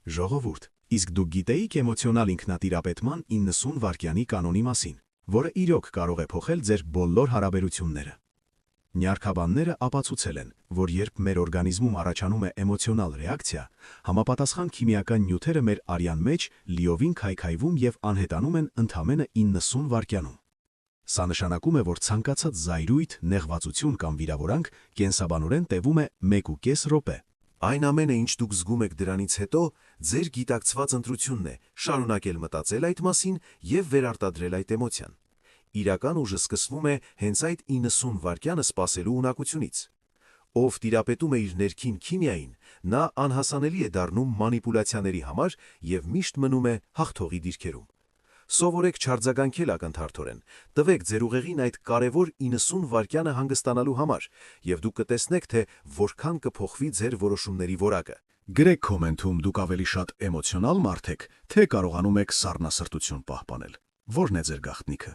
Ժողովուրդ, իսկ դուք գիտեիք էմոցիոնալ ինքնատիրապետման 90 վայրկյանի կանոնի մասին, որը իրոք կարող է փոխել ձեր բոլոր հարաբերությունները։ Նյարդաբանները ապացուցել են, որ երբ մեր օրգանիզմում առաջանում է էմոցիոնալ ռեակցիա, համապատասխան քիմիական նյութերը մեր արյան մեջ լիովին քայքայվում և անհետանում են ընդամենը 90 վայրկյանում։ Սա նշանակում է, որ ցանկացած զայրույթ, նեղվածություն կամ վիրավորանք կենսաբանորեն տևում է 1.5 րոպե։ Այն ամենը, ինչ դուք զգում եք դրանից հետո, ձեր գիտակցված ընտրությունն է շարունակել մտածել այդ մասին և վերարտադրել այդ էմոցիան։ Իրական ուժը սկսվում է հենց այդ 90 վայրկյանը սպասելու ունակությունից։ Ով տիրապետում է իր ներքին քիմիային, նա անհասանելի է դառնում մանիպուլյացիաների համար և միշտ մնում է հաղթողի դիրքերում։ Սովորեք չարձագանքել ակնթարթորեն, տվեք ձեր ուղեղին այդ կարևոր 90 վայրկյանը հանգստանալու համար, և դուք կտեսնեք, թե որքան կփոխվի ձեր որոշումների որակը։ Գրեք կոմենտում դուք ավելի շատ էմոցիոնալ մարդ եք, թե կարողանում եք սառնասրտություն պահպանել։ Որն է ձեր գաղտնիքը։